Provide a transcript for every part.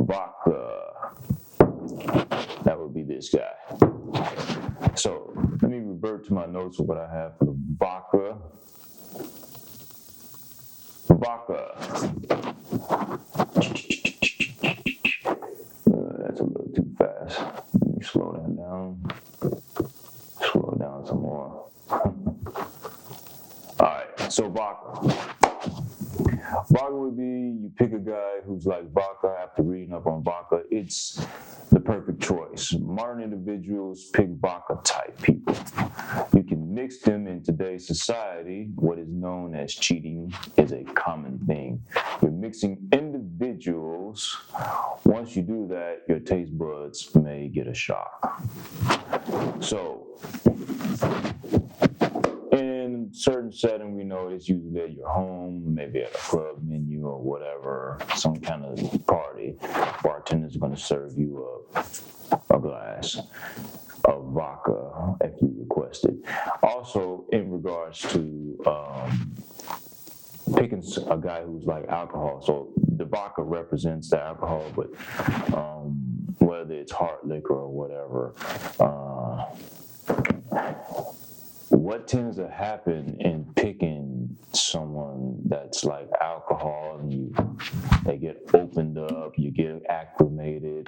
Vodka. That would be this guy. So let me revert to my notes of what I have for the vodka. Vodka. That's a little too fast. Let me slow that down. Slow it down some more. Alright, so vodka. Vodka would be, you pick a guy who's like vodka. After reading up on vodka, it's the perfect choice. Modern individuals pick vodka type people. You can mix them in today's society. What is known as cheating is a common thing. You're mixing individuals. Once you do that, your taste buds may get a shock. So, in certain setting, we know it's usually at your home, maybe at a club menu or whatever, some kind of party. Bartender's going to serve you a glass of vodka if you request it. Also, in regards to picking a guy who's like alcohol, so the vodka represents the alcohol, but whether it's hard liquor or whatever, what tends to happen in picking someone that's like alcohol, and they get opened up, you get acclimated,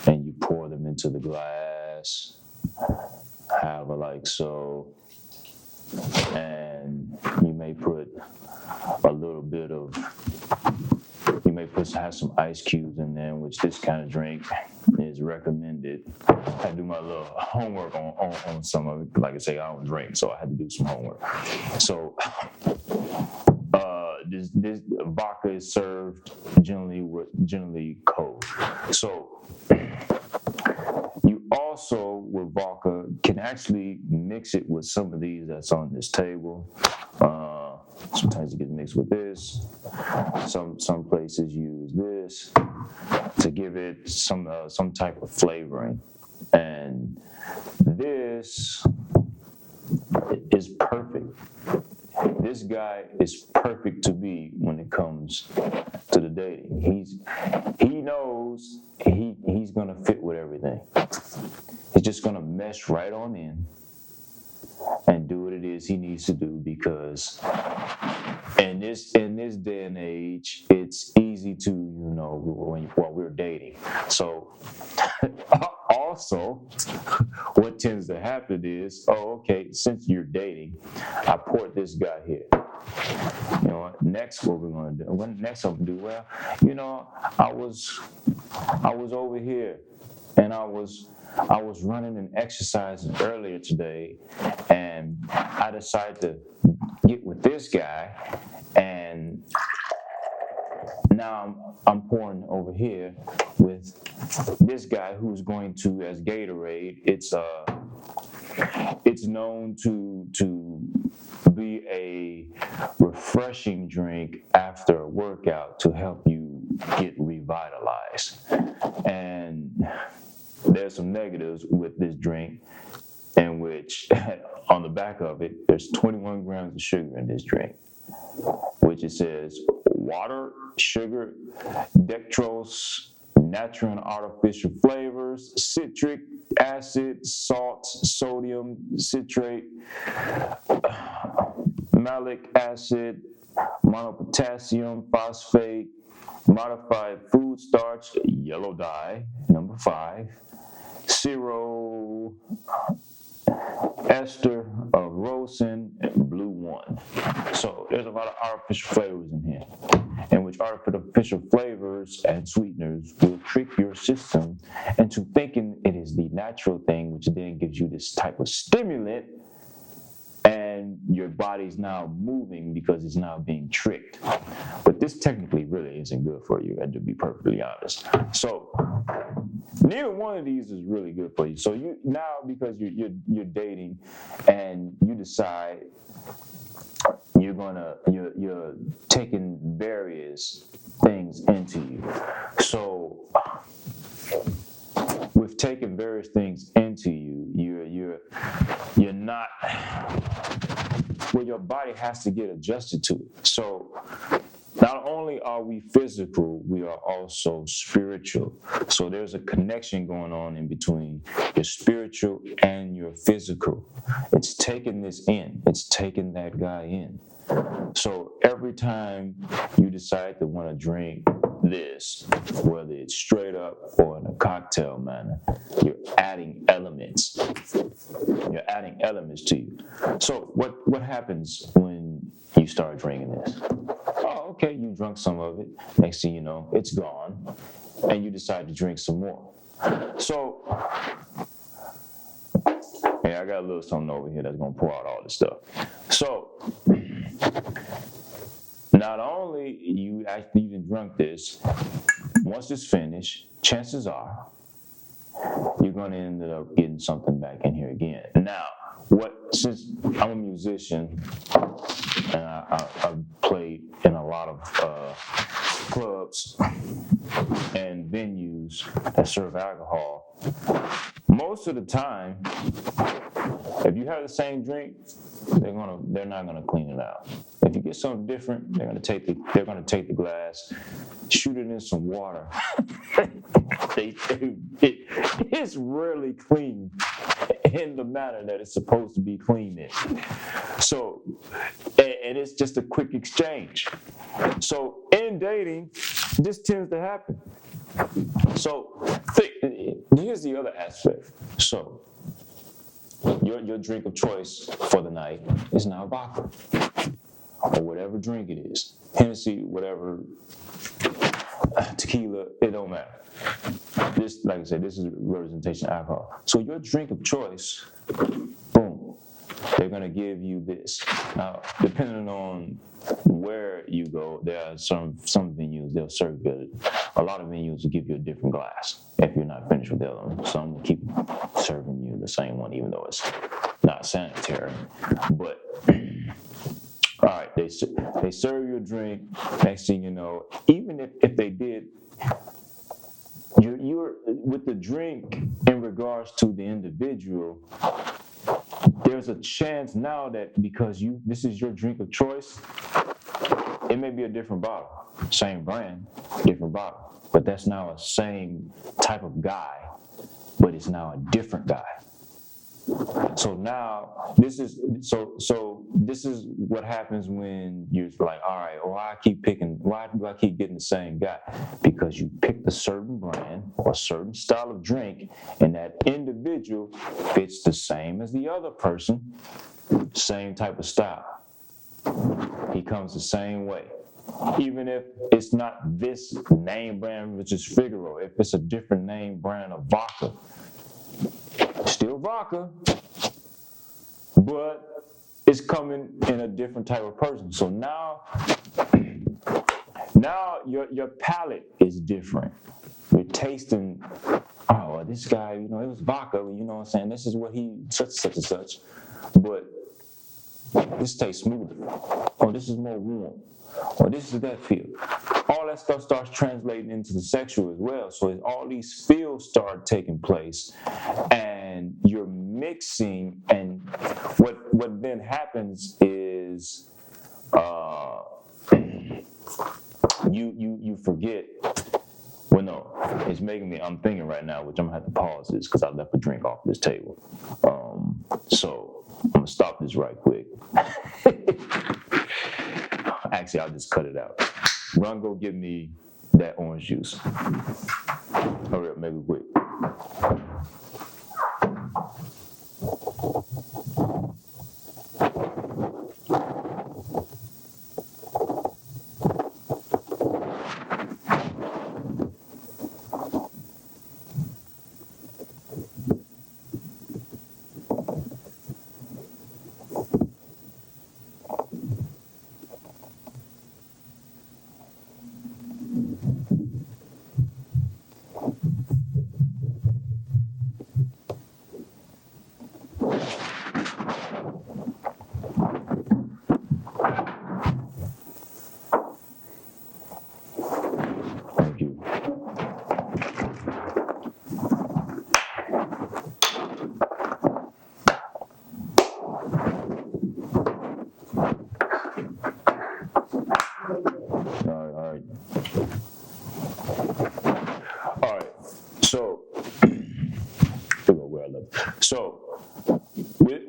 and you pour them into the glass, however like so, and you may put a little bit of, have some ice cubes in there, which this kind of drink is recommended. I had to do my little homework on some of it. Like I say, I don't drink, so I had to do some homework. So this vodka is served generally cold. So you also, with vodka, can actually mix it with some of these that's on this table. Sometimes it gets mixed with this. Some places use this to give it some type of flavoring, and this is perfect. This guy is perfect to be when it comes to the dating. He knows he's gonna fit with everything. He's just gonna mesh right on in and do what it is he needs to do, because in this day and age, it's easy to, while we're dating. So also, what tends to happen is, since you're dating, I poured this guy here. You know what? Next, what we're gonna do? Next, I'm gonna do well. I was over here, and I was running and exercising earlier today, and I decided to get with this guy, and now I'm pouring over here with this guy who's going to, as Gatorade, it's known to be a refreshing drink after a workout to help you get revitalized. And there's some negatives with this drink, in which on the back of it, there's 21 grams of sugar in this drink, which it says water, sugar, dextrose, natural and artificial flavors, citric acid, salt, sodium citrate, malic acid, monopotassium phosphate, modified food starch, yellow dye, number 5, zero ester of rosin, and blue 1. So there's a lot of artificial flavors in here, in which artificial flavors and sweeteners will trick your system into thinking it is the natural thing, which then gives you this type of stimulant, and your body's now moving because it's now being tricked. But this technically really isn't good for you, and to be perfectly honest. So neither one of these is really good for you. So you now, because you're dating, and you decide you're taking various things into you. So with taking various things into you, you're not, well, your body has to get adjusted to it. So Not only are we physical, we are also spiritual. So there's a connection going on in between your spiritual and your physical. It's taking this in, it's taking that guy in. So every time you decide to want to drink this, whether it's straight up or in a cocktail manner, you're adding elements. You're adding elements to you. So what happens when you start drinking this? Oh, okay, you drunk some of it. Next thing you know, it's gone, and you decide to drink some more. So, yeah, I got a little something over here that's gonna pour out all this stuff. So, not only you actually even drunk this, once it's finished, chances are you're gonna end up getting something back in here again. Now, since I'm a musician and I played in a lot of clubs and venues that serve alcohol, most of the time, if you have the same drink, they're not gonna clean it out. If you get something different, they're gonna take the glass, shoot it in some water. It's rarely clean in the manner that it's supposed to be cleaned in. So, and it's just a quick exchange. So in dating, this tends to happen. So here's the other aspect. So your drink of choice for the night is now vodka, or whatever drink it is, Hennessy, whatever, tequila, it don't matter. This, like I said, this is representation of alcohol. So your drink of choice, boom, they're gonna give you this. Now, depending on where you go, there are some venues they'll serve you. A lot of venues will give you a different glass if you're not finished with the other one. Some will keep serving you the same one, even though it's not sanitary. But all right, they serve you a drink. Next thing you know, even if they did, you're with the drink in regards to the individual. There's a chance now that because this is your drink of choice, it may be a different bottle, same brand, different bottle, but that's now a same type of guy, but it's now a different guy. So now this is what happens when you're like, all right, why do I keep getting the same guy? Because you picked a certain brand or a certain style of drink, and that individual fits the same as the other person, same type of style. He comes the same way. Even if it's not this name brand, which is Figaro, if it's a different name brand of vodka, still vodka, but it's coming in a different type of person. So now your palate is different. You're tasting, oh, this guy, it was vodka, you know what I'm saying? This is what he, such and such. But this tastes smoother. Oh, this is more warm. Or this is that feel. All that stuff starts translating into the sexual as well. So all these feels start taking place, and you're mixing. And what then happens is you forget. Well, no, it's making me. I'm thinking right now, which I'm gonna have to pause this because I left a drink off this table. So I'm gonna stop this right quick. Actually, I'll just cut it out. Run, go get me that orange juice. Hurry up, make it quick.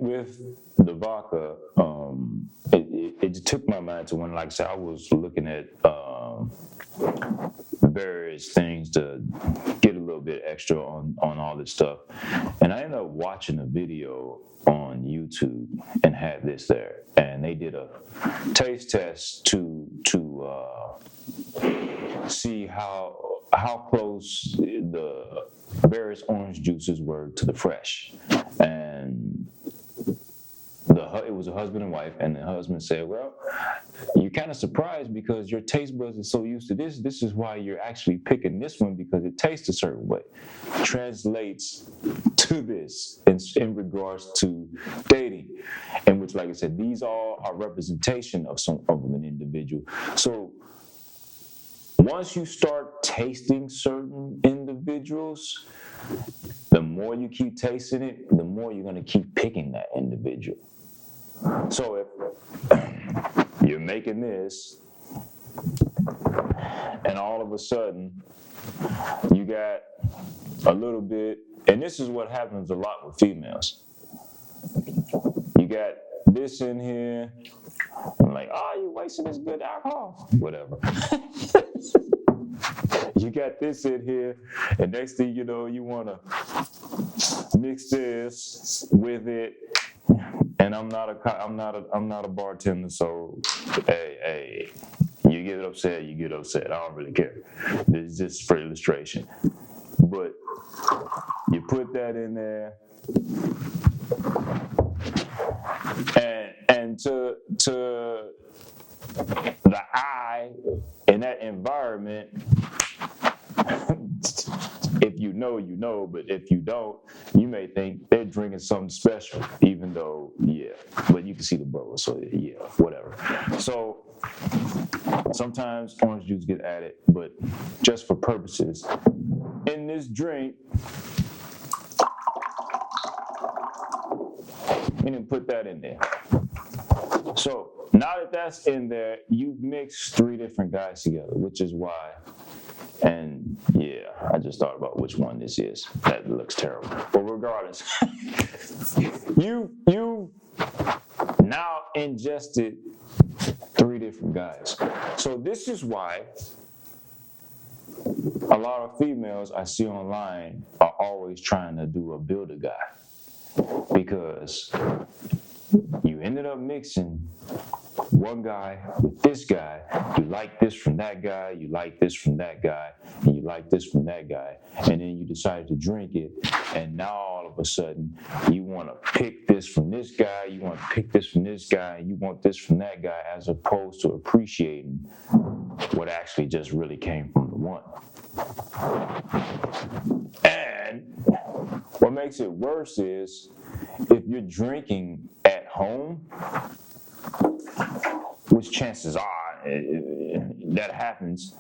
with the vodka, it took my mind to when, like I said, I was looking at various things to get a little bit extra on all this stuff, and I ended up watching a video on YouTube and had this there, and they did a taste test to see how close the various orange juices were to the fresh, and it was a husband and wife, and the husband said, well, you're kind of surprised because your taste buds are so used to this. This is why you're actually picking this one, because it tastes a certain way. Translates to this in regards to dating, in which, like I said, these all are representation of an individual. So once you start tasting certain individuals, the more you keep tasting it, the more you're going to keep picking that individual. So if you're making this, and all of a sudden you got a little bit, and this is what happens a lot with females. You got this in here, I'm like, oh, you're wasting this good alcohol, whatever. You got this in here, and next thing you know, you want to mix this with it. And I'm not a bartender, so hey, you get upset, you get upset. I don't really care. This is just for illustration. But you put that in there, and to the eye in that environment, if you know, you know, but if you don't, you may think they're drinking something special, even though, yeah, but you can see the bubble, so yeah, whatever. So sometimes orange juice get added, but just for purposes, in this drink, we didn't put that in there. So now that that's in there, you mix 3 different guys together, which is why. And yeah, I just thought about which one this is. That looks terrible. But regardless, you now ingested 3 different guys. So this is why a lot of females I see online are always trying to do a builder guy, because you ended up mixing one guy with this guy. You like this from that guy, you like this from that guy, and you like this from that guy, and then you decide to drink it, and now all of a sudden you want to pick this from this guy, you want to pick this from this guy, and you want this from that guy, as opposed to appreciating what actually just really came from the one. And what makes it worse is if you're drinking at home, which chances are that happens,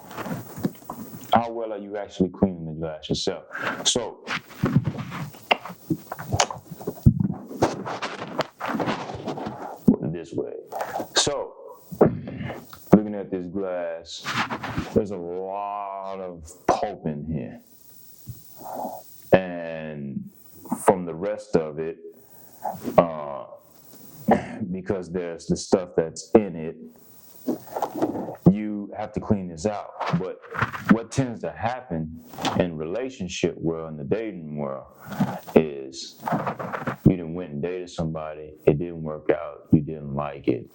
how well are you actually cleaning the glass yourself? So this way. So looking at this glass, there's a lot of pulp in here, and from the rest of it, because there's the stuff that's in it, you have to clean this out. But what tends to happen in relationship world, in the dating world, is you done went and dated somebody, it didn't work out, you didn't like it,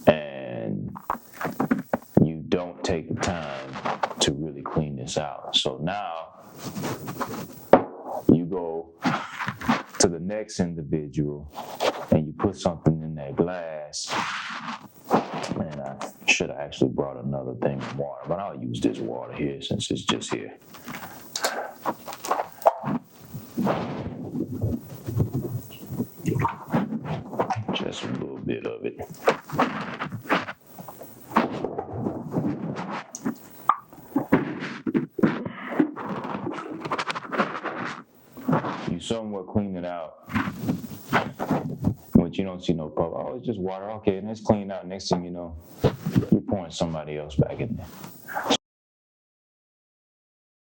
and you don't take the time to really clean this out. So now you go to the next individual and you put something in that glass. Man, I should have actually brought another thing of water, but I'll use this water here since it's just here. Just a little bit of it. You somewhat clean it out, but you don't see no pulp. Oh, it's just water. Okay, and it's cleaned out. Next thing you know, you're pouring somebody else back in there.